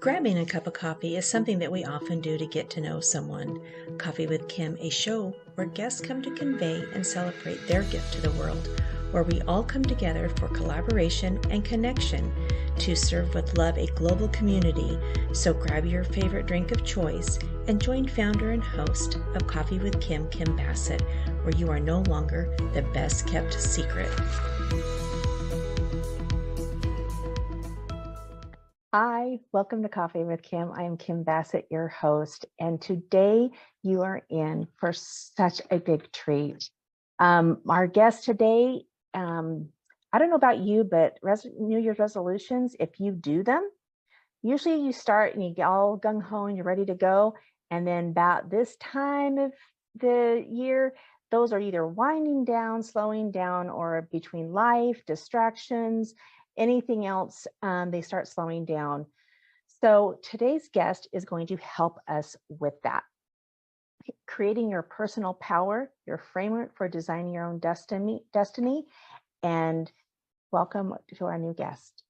Grabbing a cup of coffee is something that we often do to get to know someone. Coffee with Kim, a show where guests come to convey and celebrate their gift to the world, where we all come together for collaboration and connection to serve with love a global community. So grab your favorite drink of choice and join founder and host of Coffee with Kim, Kim Bassett, where you are no longer the best kept secret. Hi, welcome to Coffee with Kim. I am Kim Bassett, your host, and today you are in for such a big treat. Our guest today, I don't know about you, but New Year's resolutions, if you do them, usually you start and you get all gung-ho and you're ready to go, and then about this time of the year, those are either winding down, slowing down, or between life, distractions, anything else, they start slowing down. So today's guest is going to help us with that. Creating your personal power, your framework for designing your own destiny, and welcome to our new guest.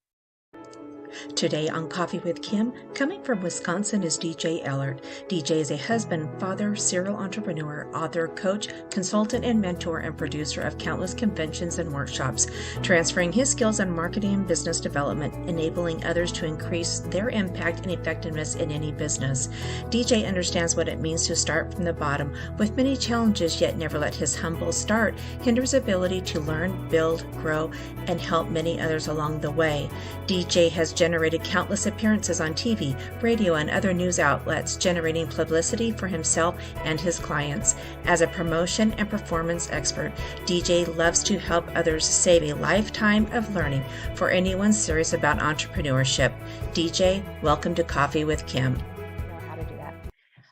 Today on Coffee with Kim, coming from Wisconsin is DJ Ehlert. DJ is a husband, father, serial entrepreneur, author, coach, consultant, and mentor and producer of countless conventions and workshops, transferring his skills on marketing and business development, enabling others to increase their impact and effectiveness in any business. DJ understands what it means to start from the bottom with many challenges, yet never let his humble start hinder his ability to learn, build, grow, and help many others along the way. DJ has generated countless appearances on TV, radio, and other news outlets, generating publicity for himself and his clients. As a promotion and performance expert, DJ loves to help others save a lifetime of learning for anyone serious about entrepreneurship. DJ, welcome to Coffee with Kim. I know how to do that.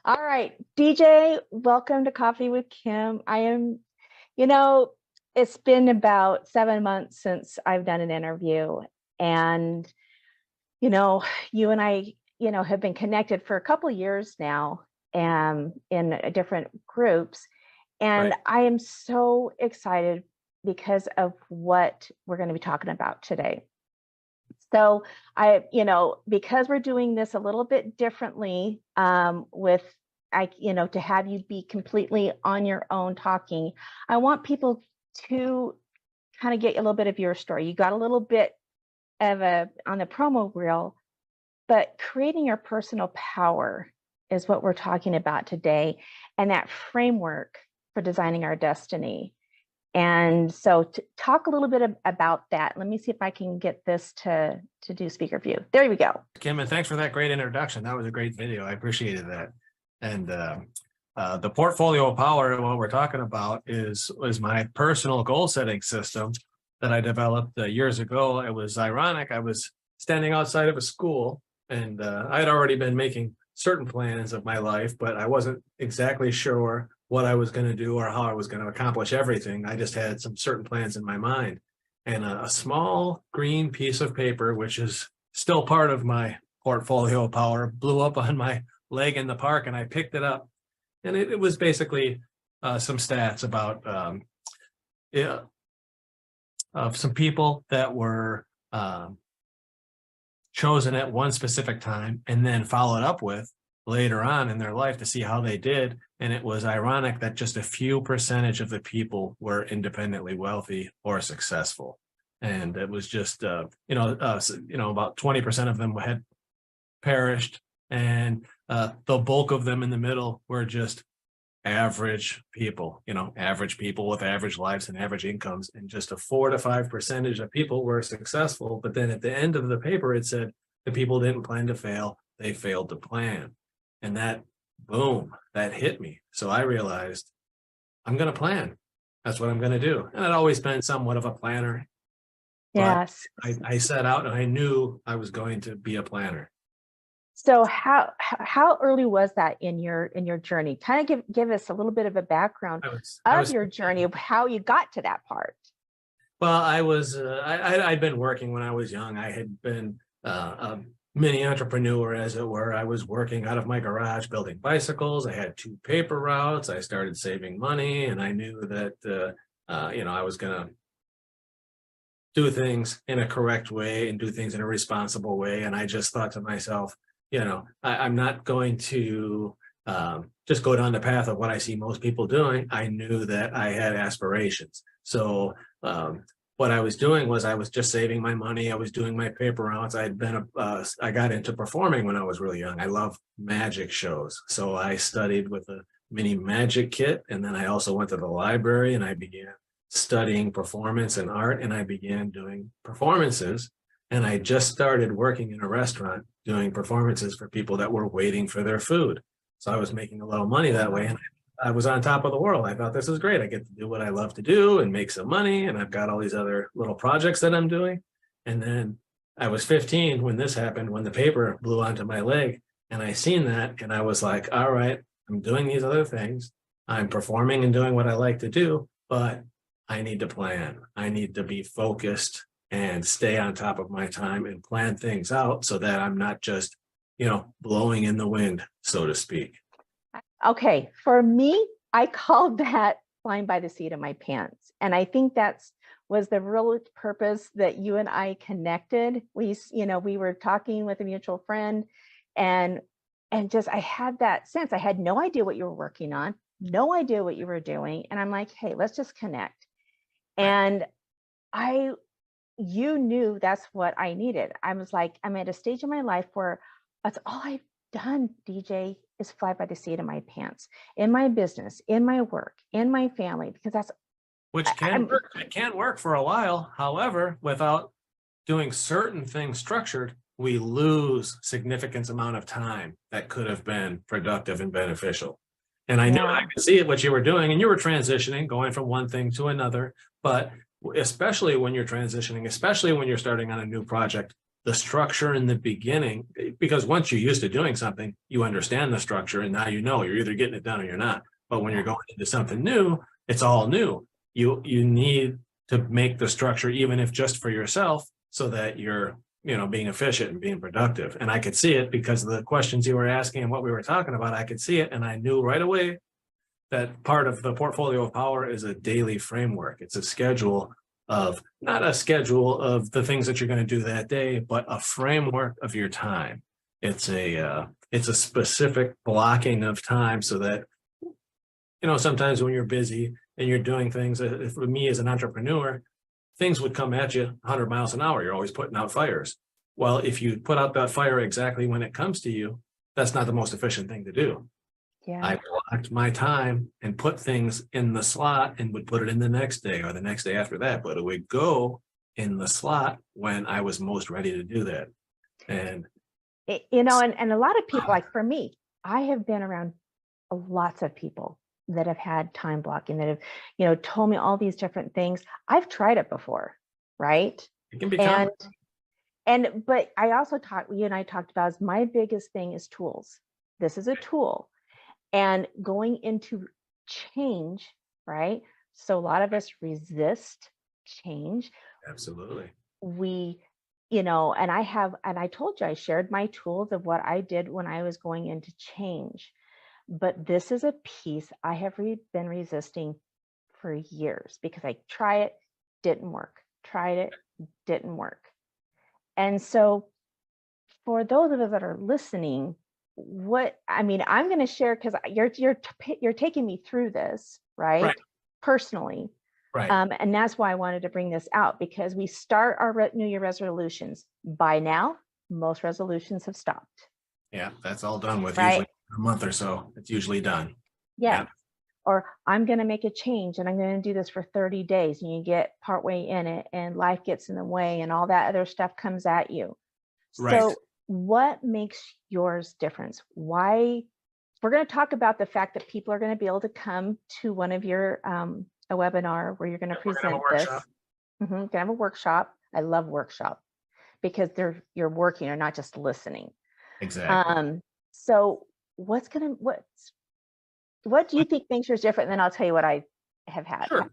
All right, DJ, welcome to Coffee with Kim. It's been about 7 months since I've done an interview, and you and I, have been connected for a couple of years now, in different groups. And Right. I am so excited because of what we're going to be talking about today. So because we're doing this a little bit differently, to have you be completely on your own talking, I want people to kind of get a little bit of your story. You got a little bit on the promo reel, but creating your personal power is what we're talking about today, and that framework for designing our destiny. And so to talk a little bit about that, let me see if I can get this to do speaker view. There we go. Kim, and thanks for that great introduction. That was a great video. I appreciated that. And the portfolio power, what we're talking about is my personal goal setting system that I developed years ago. It was ironic. I was standing outside of a school, and I had already been making certain plans of my life, but I wasn't exactly sure what I was going to do or how I was going to accomplish everything. I just had some certain plans in my mind. And a small green piece of paper, which is still part of my portfolio power, blew up on my leg in the park, and I picked it up. And it was basically some stats about of some people that were chosen at one specific time and then followed up with later on in their life to see how they did. And it was ironic that just a few percentage of the people were independently wealthy or successful. And it was just, about 20% of them had perished. And the bulk of them in the middle were just average people, average people with average lives and average incomes, and just a 4 to 5% of people were successful. But then at the end of the paper, it said the people didn't plan to fail, they failed to plan. And that, boom, that hit me. So I realized I'm going to plan. That's what I'm going to do. And I'd always been somewhat of a planner. Yes. I set out and I knew I was going to be a planner. So how early was that in your journey? Kind of give us a little bit of a background of your journey of how you got to that part. Well, I'd been working when I was young. I had been a mini entrepreneur, as it were. I was working out of my garage building bicycles. I had 2 paper routes. I started saving money, and I knew that I was going to do things in a correct way and do things in a responsible way. And I just thought to myself, I'm not going to just go down the path of what I see most people doing. I knew that I had aspirations. So what I was doing was I was just saving my money. I was doing my paper rounds. I got into performing when I was really young. I love magic shows. So I studied with a mini magic kit. And then I also went to the library and I began studying performance and art, and I began doing performances. And I just started working in a restaurant doing performances for people that were waiting for their food. So I was making a little money that way, and I was on top of the world. I thought, this is great. I get to do what I love to do and make some money, and I've got all these other little projects that I'm doing. And then I was 15 when this happened, when the paper blew onto my leg, and I seen that, and I was like, all right, I'm doing these other things. I'm performing and doing what I like to do, but I need to plan. I need to be focused and stay on top of my time and plan things out so that I'm not just, blowing in the wind, so to speak. Okay, for me, I called that flying by the seat of my pants. And I think was the real purpose that you and I connected. We were talking with a mutual friend, and just, I had that sense. I had no idea what you were working on, no idea what you were doing. And I'm like, hey, let's just connect. And you knew that's what I needed. I was like, I'm at a stage in my life where that's all I've done, DJ, is fly by the seat of my pants in my business, in my work, in my family, because that's which can work. It can work for a while. However, without doing certain things structured, we lose significant amount of time that could have been productive and beneficial. And I know I could see what you were doing, and you were transitioning, going from one thing to another. But especially when you're transitioning, especially when you're starting on a new project, the structure in the beginning, because once you're used to doing something, you understand the structure, and now you're either getting it done or you're not. But when you're going into something new, it's all new. You need to make the structure, even if just for yourself, so that you're being efficient and being productive. And I could see it because of the questions you were asking and what we were talking about. I could see it, and I knew right away that part of the portfolio of power is a daily framework. It's a schedule of, not a schedule of the things that you're going to do that day, but a framework of your time. It's a specific blocking of time, so that sometimes when you're busy and you're doing things, for me as an entrepreneur, things would come at you 100 miles an hour. You're always putting out fires. Well, if you put out that fire exactly when it comes to you, that's not the most efficient thing to do. Yeah. I blocked my time and put things in the slot and would put it in the next day or the next day after that, but it would go in the slot when I was most ready to do that. And and a lot of people, like for me, I have been around lots of people that have had time blocking, that have told me all these different things. I've tried it before, right? it can be but I also you and I talked about, is my biggest thing is tools. This is a tool. And going into change, right? So a lot of us resist change. Absolutely. And I told you, I shared my tools of what I did when I was going into change. But this is a piece I have been resisting for years, because I tried it, didn't work. Tried it, didn't work. And so for those of us that are listening, I'm going to share, because you're taking me through this, right? Personally. Right. And that's why I wanted to bring this out, because we start our New Year resolutions. By now, most resolutions have stopped. Yeah, that's all done with, right? Usually a month or so. It's usually done. Yeah. Or I'm going to make a change and I'm going to do this for 30 days. And you get partway in it and life gets in the way and all that other stuff comes at you. Right. So what makes yours different? Why? We're going to talk about the fact that people are going to be able to come to one of your a webinar where you're going to present this. Going to have a workshop. I love workshop, because you're working or not just listening. Exactly. So what do you think makes yours different? And then I'll tell you what I have had. Sure.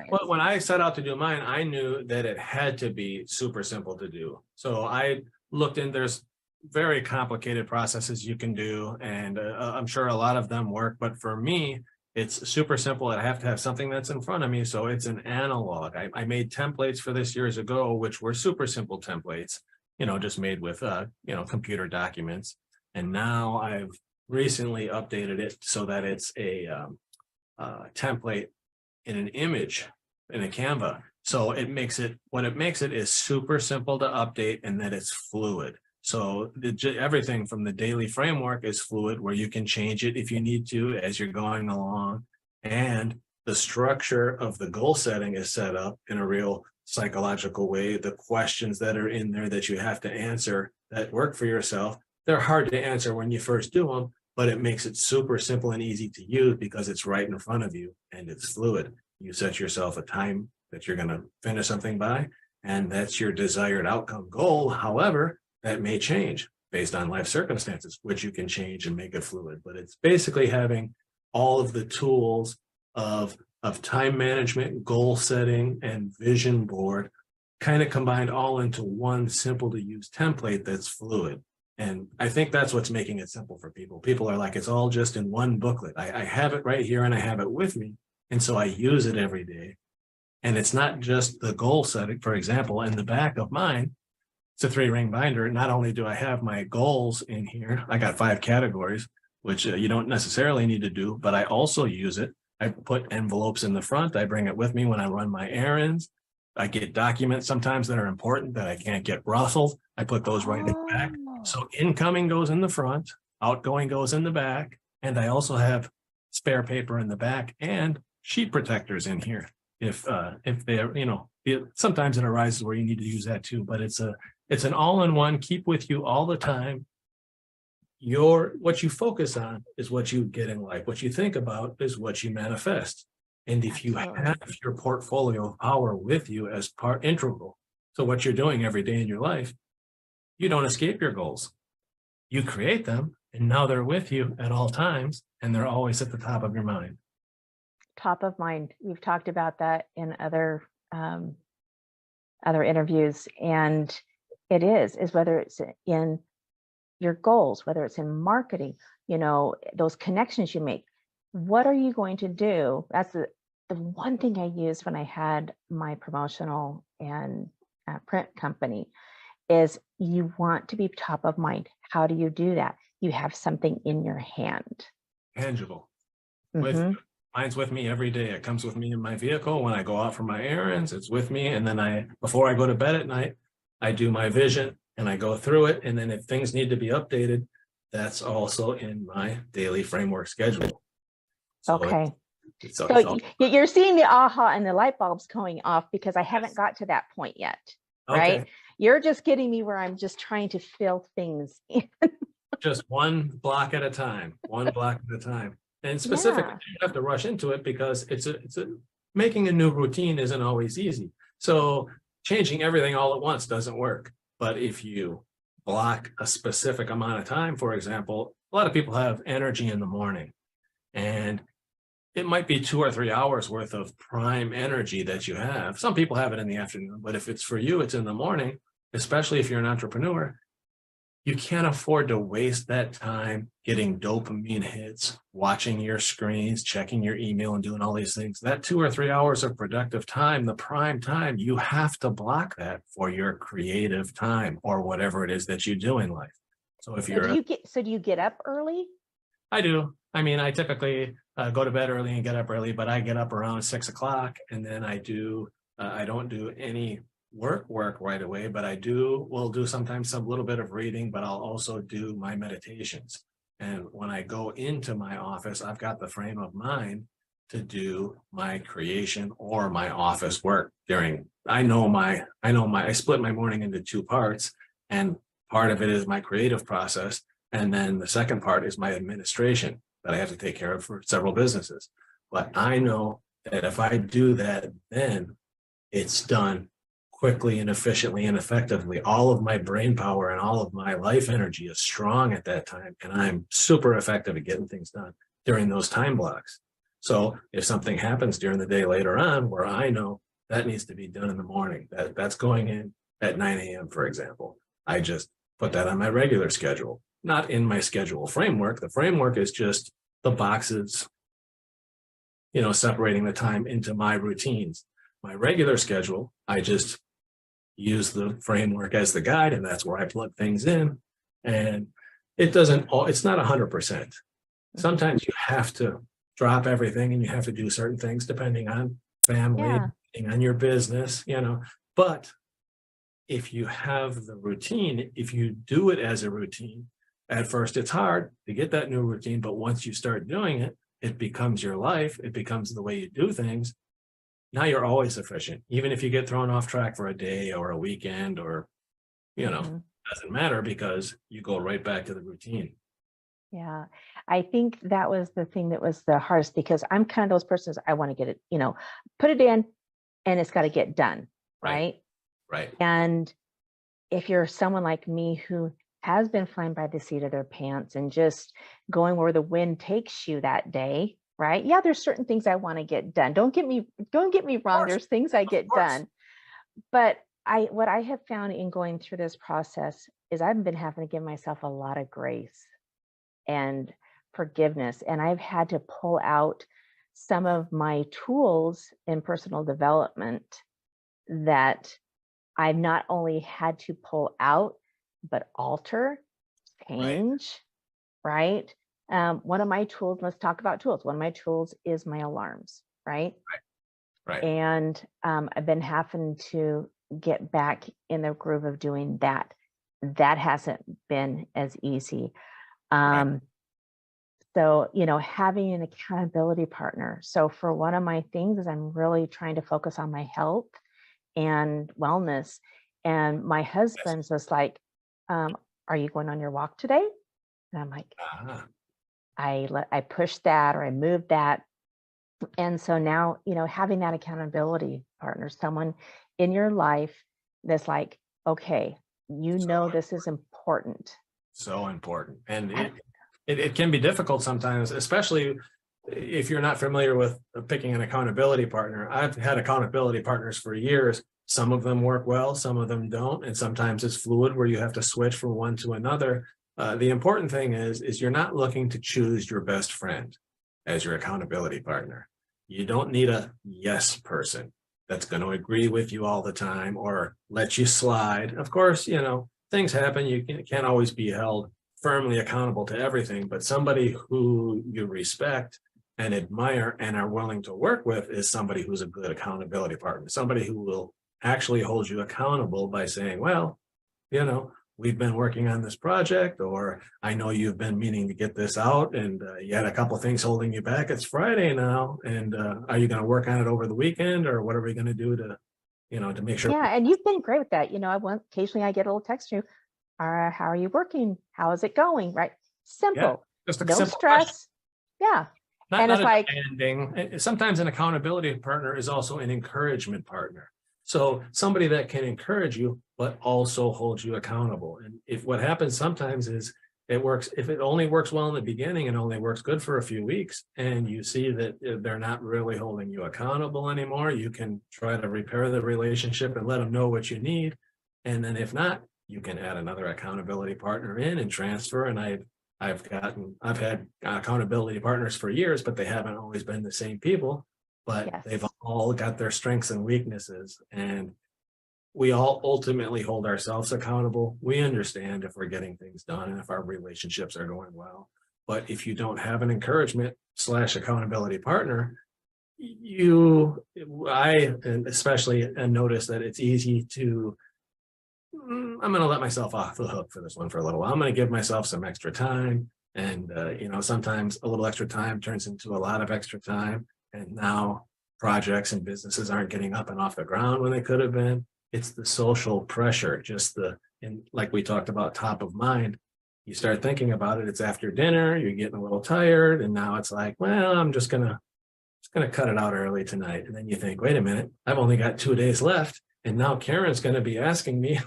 Well, when I set out to do mine, I knew that it had to be super simple to do. So I looked in, there's very complicated processes you can do, and I'm sure a lot of them work, but for me, it's super simple. I have to have something that's in front of me. So it's an analog. I made templates for this years ago, which were super simple templates, just made with, computer documents. And now I've recently updated it so that it's a template in an image in a Canva. So what it makes it is super simple to update, and that it's fluid. So everything from the daily framework is fluid, where you can change it if you need to as you're going along. And the structure of the goal setting is set up in a real psychological way. The questions that are in there that you have to answer that work for yourself, they're hard to answer when you first do them, but it makes it super simple and easy to use because it's right in front of you and it's fluid. You set yourself a time that you're going to finish something by, and that's your desired outcome goal. However, that may change based on life circumstances, which you can change and make it fluid. But it's basically having all of the tools of time management, goal setting, and vision board kind of combined all into one simple to use template that's fluid. And I think that's what's making it simple for people. People are like, it's all just in one booklet. I have it right here and I have it with me. And so I use it every day. And it's not just the goal setting. For example, in the back of mine, it's a 3-ring binder. Not only do I have my goals in here, I got 5 categories, which you don't necessarily need to do, but I also use it. I put envelopes in the front. I bring it with me when I run my errands. I get documents sometimes that are important that I can't get rustled. I put those right in the back. So incoming goes in the front, outgoing goes in the back, and I also have spare paper in the back and sheet protectors in here. If they're, sometimes it arises where you need to use that too, but it's an all-in-one, keep with you all the time. What you focus on is what you get in life. What you think about is what you manifest. And if you have your portfolio of power with you as integral to what you're doing every day in your life, you don't escape your goals. You create them, and now they're with you at all times, and they're always at the top of your mind. Top of mind. We've talked about that in other interviews, and it is whether it's in your goals, whether it's in marketing, those connections you make. What are you going to do? That's the one thing I used when I had my promotional and print company, is you want to be top of mind. How do you do that? You have something in your hand. Tangible. Mine's with me every day. It comes with me in my vehicle. When I go out for my errands, it's with me. And then before I go to bed at night, I do my vision and I go through it. And then if things need to be updated, that's also in my daily framework schedule. So okay. So you're seeing the aha and the light bulbs going off because I haven't got to that point yet, right? Okay. You're just getting me where I'm just trying to fill things in. Just one block at a time, And specifically, you have to rush into it because making a new routine isn't always easy. So changing everything all at once doesn't work. But if you block a specific amount of time, for example, a lot of people have energy in the morning, and it might be 2 or 3 hours worth of prime energy that you have. Some people have it in the afternoon, but if it's for you, it's in the morning, especially if you're an entrepreneur. You can't afford to waste that time getting dopamine hits, watching your screens, checking your email, and doing all these things. That 2 or 3 hours of productive time, the prime time, you have to block that for your creative time or whatever it is that you do in life. So if do you get up early? I do. I mean, I typically go to bed early and get up early, but I get up around 6 o'clock, and then I don't do any work right away, but will do sometimes some little bit of reading, but I'll also do my meditations. And when I go into my office, I've got the frame of mind to do my creation or my office work I split my morning into 2 parts, and part of it is my creative process. And then the second part is my administration that I have to take care of for several businesses. But I know that if I do that, then it's done quickly and efficiently and effectively. All of my brain power and all of my life energy is strong at that time. And I'm super effective at getting things done during those time blocks. So if something happens during the day later on where I know that needs to be done in the morning, that's going in at 9 a.m., for example, I just put that on my regular schedule, not in my schedule framework. The framework is just the boxes, separating the time into my routines. My regular schedule, I just use the framework as the guide, and that's where I plug things in. And it doesn't, it's not 100%. Sometimes you have to drop everything and you have to do certain things depending on family, Yeah. depending on your business, but if you have the routine, if you do it as a routine, at first it's hard to get that new routine, but once you start doing it, it becomes your life. It becomes the way you do things. Now you're always efficient, even if you get thrown off track for a day or a weekend or, Mhm. doesn't matter because you go right back to the routine. Yeah, I think that was the thing that was the hardest because I'm kind of those persons, I want to get it, put it in and it's got to get done, Right, right? right, And if you're someone like me who has been flying by the seat of their pants and just going where the wind takes you that day, right? Yeah, there's certain things I want to get done. Don't get me of wrong, course, there's things I of get course. done. But what I have found in going through this process is I've been having to give myself a lot of grace and forgiveness. And I've had to pull out some of my tools in personal development that I've not only had to pull out, but alter, Right, change, right? One of my tools, let's talk about tools. One of my tools is my alarms, right? right. And I've been having to get back in the groove of doing that. That hasn't been as easy. Right. Um, So, having an accountability partner. So, for one of my things is I'm really trying to focus on my health and wellness. And my Yes. husband's just like, are you going on your walk today? And I'm like, Ah, I pushed that or I moved that. And so now, having that accountability partner, someone in your life that's like, okay, so this is important. so important. And I- it can be difficult sometimes, especially if you're not familiar with picking an accountability partner. I've had accountability partners for years. Some of them work well, some of them don't, and sometimes it's fluid where you have to switch from one to another. The important thing is you're not looking to choose your best friend as your accountability partner. You don't need a yes person that's going to agree with you all the time or let you slide. Of course, things happen. You can't always be held firmly accountable to everything, but somebody who you respect and admire and are willing to work with is somebody who's a good accountability partner, somebody who will actually hold you accountable by saying, well, we've been working on this project, or I know you've been meaning to get this out and you had a couple of things holding you back. It's Friday now. And are you going to work on it over the weekend, or what are we going to do to make sure? yeah, and you've been great with that. Occasionally I get a little text from you. How are you working? How is it going? Right? Yeah, Simple. just a No simple question. stress. Yeah. Not And not it's a like, demanding. Sometimes an accountability partner is also an encouragement partner. So somebody that can encourage you, but also hold you accountable. And if what happens sometimes is it works, if it only works well in the beginning and only works good for a few weeks, and you see that they're not really holding you accountable anymore, you can try to repair the relationship and let them know what you need. And then if not, you can add another accountability partner in and transfer. And I've had accountability partners for years, but they haven't always been the same people, but they've yes. all got their strengths and weaknesses. And we all ultimately hold ourselves accountable. We understand if we're getting things done and if our relationships are going well. But if you don't have an encouragement / accountability partner, I and especially notice that it's easy to I'm going to let myself off the hook for this one for a little while. I'm going to give myself some extra time. And, sometimes a little extra time turns into a lot of extra time. And now projects and businesses aren't getting up and off the ground when they could have been. It's the social pressure, and like we talked about, top of mind. You start thinking about it, it's after dinner, you're getting a little tired. And now it's like, well, I'm just gonna cut it out early tonight. And then you think, wait a minute, I've only got 2 days left. And now Karen's going to be asking me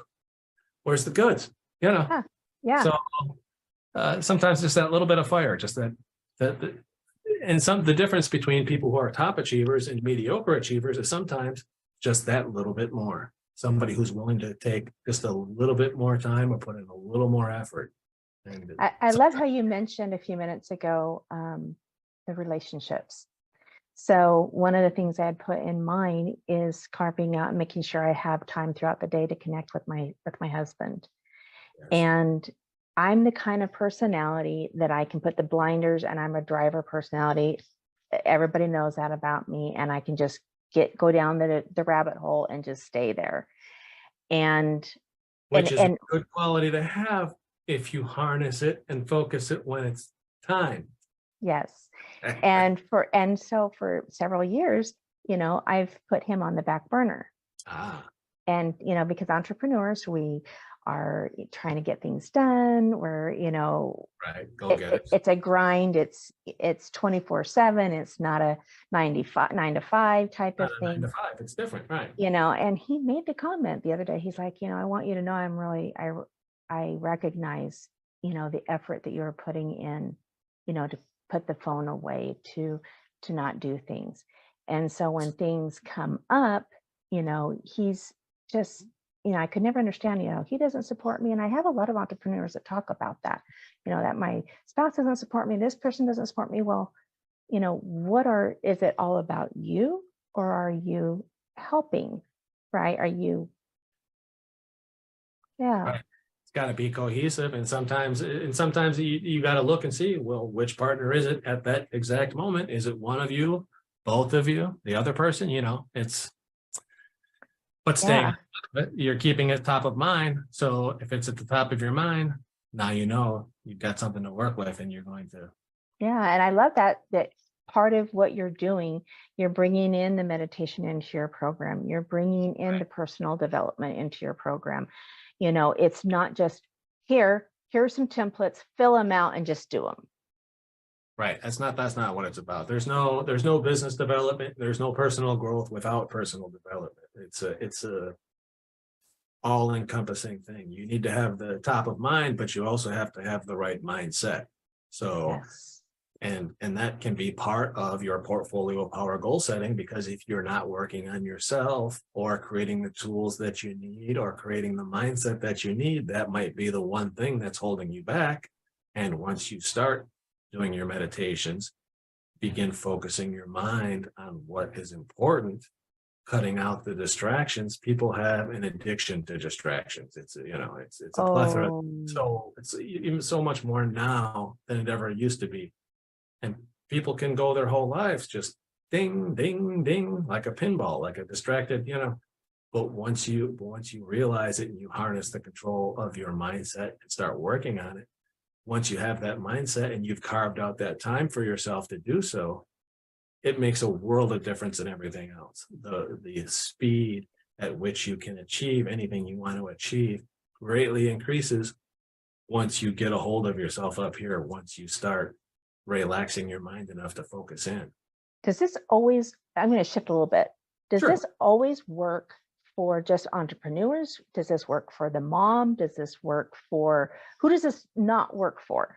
where's the goods? Yeah. Yeah. So sometimes just that little bit of fire, just that, and the difference between people who are top achievers and mediocre achievers is sometimes just that little bit more. Somebody who's willing to take just a little bit more time or put in a little more effort. And I love how you mentioned a few minutes ago the relationships. So one of the things I had put in mind is carving out and making sure I have time throughout the day to connect with my husband. yes, And I'm the kind of personality that I can put the blinders, and I'm a driver personality. Everybody knows that about me, and I can just go down the rabbit hole and just stay there. And which is a and good quality to have if you harness it and focus it when it's time. yes. And so for several years, I've put him on the back burner. Ah, And, because entrepreneurs, we are trying to get things done. We're, right. Go get it. it's a grind. It's 24/7. It's not a 9 to 5 type Not of a 9 thing. to 5. It's different, right? And he made the comment the other day. He's like, I want you to know I recognize, the effort that you're putting in, to put the phone away, to not do things. And so when things come up, he's just, I could never understand, he doesn't support me. And I have a lot of entrepreneurs that talk about that, that my spouse doesn't support me, this person doesn't support me. Well, is it all about you, or are you helping, right? Are you, yeah. Right. It's got to be cohesive, and sometimes you got to look and see, well, which partner is it at that exact moment? Is it one of you, both of you, the other person? But staying, Yeah. but you're keeping it top of mind. So if it's at the top of your mind, now you've got something to work with, and you're going to. Yeah. And I love that part of what you're doing, you're bringing in the meditation into your program. You're bringing in the personal development into your program. It's not just here's some templates, fill them out and just do them. Right. That's not what it's about. There's no business development. There's no personal growth without personal development. It's a all encompassing thing. You need to have the top of mind, but you also have to have the right mindset. So, Yes. and that can be part of your portfolio power goal setting, because if you're not working on yourself or creating the tools that you need or creating the mindset that you need, that might be the one thing that's holding you back. And once you start doing your meditations, begin focusing your mind on what is important, cutting out the distractions. People have an addiction to distractions. It's a plethora. So it's even so much more now than it ever used to be. And people can go their whole lives just ding, ding, ding, like a pinball, like a distracted, but once you realize it and you harness the control of your mindset and start working on it, once you have that mindset and you've carved out that time for yourself to do so, it makes a world of difference in everything else. The speed at which you can achieve anything you want to achieve greatly increases once you get a hold of yourself up here, once you start relaxing your mind enough to focus in. Does this always, I'm going to shift a little bit. Does Sure. this always work for just entrepreneurs? Does this work for the mom? Does this work for, who does this not work for?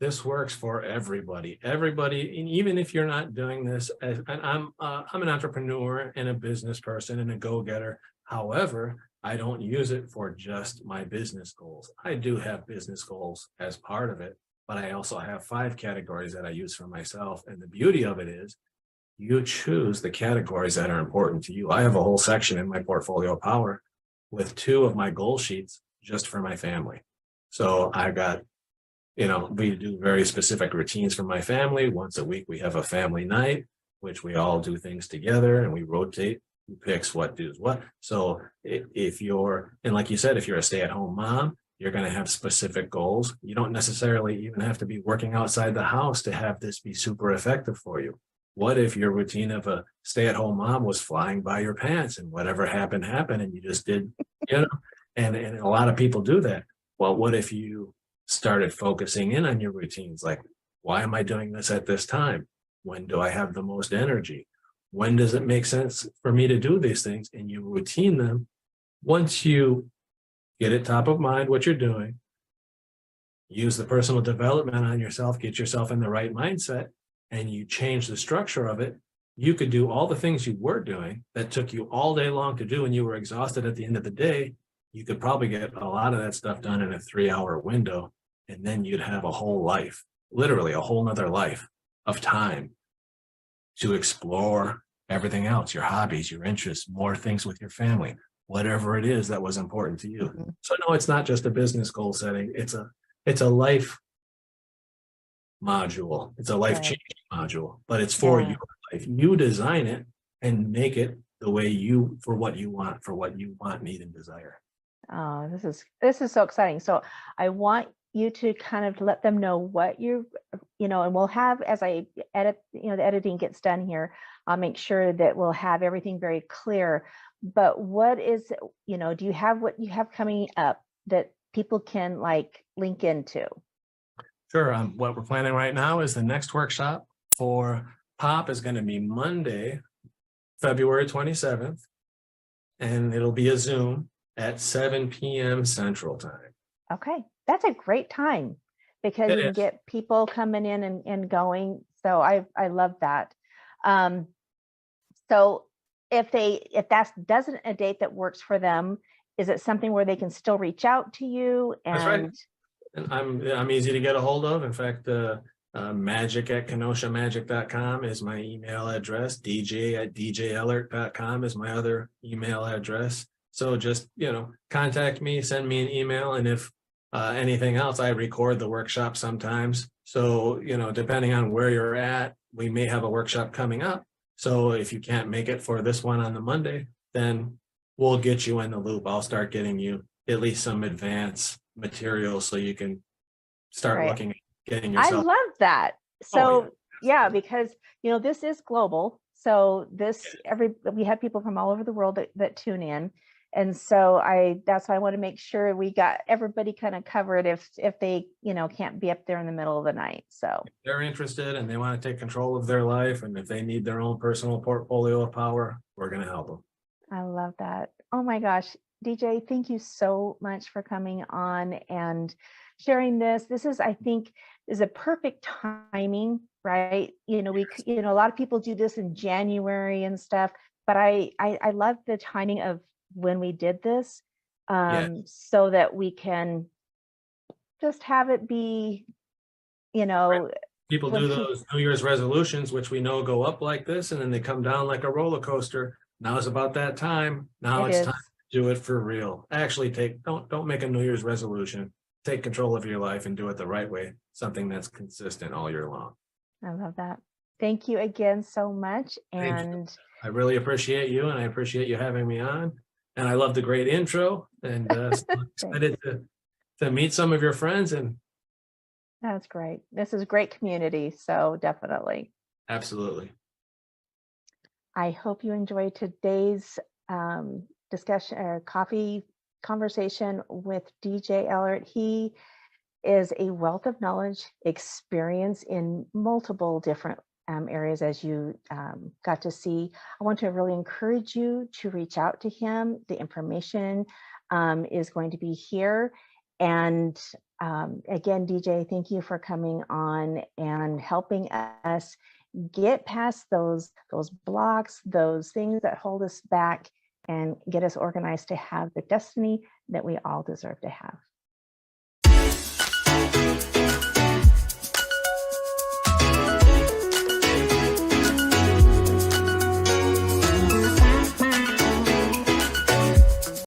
This works for everybody. Everybody, and even if you're not doing this, and I'm an entrepreneur and a business person and a go-getter. However, I don't use it for just my business goals. I do have business goals as part of it, but I also have 5 categories that I use for myself. And the beauty of it is you choose the categories that are important to you. I have a whole section in my portfolio power with 2 of my goal sheets just for my family. So I got, we do very specific routines for my family. Once a week, we have a family night, which we all do things together and we rotate who picks what does what. So if you're, and like you said, if you're a stay-at-home mom, you're going to have specific goals. You don't necessarily even have to be working outside the house to have this be super effective for you. What if your routine of a stay-at-home mom was flying by your pants and whatever happened, and you just did, and a lot of people do that. Well, what if you started focusing in on your routines? Like, why am I doing this at this time? When do I have the most energy? When does it make sense for me to do these things? And you routine them. Once you get it top of mind, what you're doing, use the personal development on yourself, get yourself in the right mindset, and you change the structure of it, you could do all the things you were doing that took you all day long to do and you were exhausted at the end of the day. You could probably get a lot of that stuff done in a 3-hour window, and then you'd have a whole life, literally a whole nother life of time to explore everything else, your hobbies, your interests, more things with your family, whatever it is that was important to you. So no, it's not just a business goal setting. It's it's a life module. It's a life Right. changing module, but it's for Yeah. your life. You design it and make it the way for what you want, need, and desire. Oh, this is so exciting. So I want you to kind of let them know what and we'll have, as I edit, the editing gets done here, I'll make sure that we'll have everything very clear. But what is, do you have what you have coming up that people can like link into? Sure. What we're planning right now is the next workshop for POP is going to be Monday, February 27th, and it'll be a Zoom at 7 p.m. Central Time. Okay, that's a great time because It you can is. get people coming in and going. So I love that. So if that doesn't a date that works for them, is it something where they can still reach out to you? That's right. And And I'm easy to get a hold of. In fact, magic@kenosha magic.com is my email address. dj@djelert.com is my other email address. So just, contact me, send me an email. And if anything else, I record the workshop sometimes. So, depending on where you're at, we may have a workshop coming up. So if you can't make it for this one on the Monday, then we'll get you in the loop. I'll start getting you at least some advance material so you can start Right. looking at getting I yourself. love that. Oh, So yeah, because this is global. So we have people from all over the world that tune in. And so that's why I want to make sure we got everybody kind of covered if they, can't be up there in the middle of the night. So If they're interested and they want to take control of their life, and if they need their own personal portfolio of power, we're going to help them. I love that. Oh my gosh, DJ, thank you so much for coming on and sharing this. This is, I think, is a perfect timing, right? A lot of people do this in January and stuff, but I love the timing of when we did this, so that we can just have it be, People when do those New Year's resolutions, which we know go up like this, and then they come down like a roller coaster. Now it's about that time. Now it it's is. time to do it for real. Actually, don't make a New Year's resolution. Take control of your life and do it the right way. Something that's consistent all year long. I love that. Thank you again so much. Thank you. And I really appreciate you, and I appreciate you having me on. And I love the great intro, and so I'm excited to meet some of your friends. And that's great. This is great community. So definitely. absolutely. I hope you enjoyed today's discussion or coffee conversation with DJ Ehlert. He is a wealth of knowledge, experience in multiple different areas, as you got to see. I want to really encourage you to reach out to him. The information is going to be here. And again, DJ, thank you for coming on and helping us get past those blocks, those things that hold us back, and get us organized to have the destiny that we all deserve to have.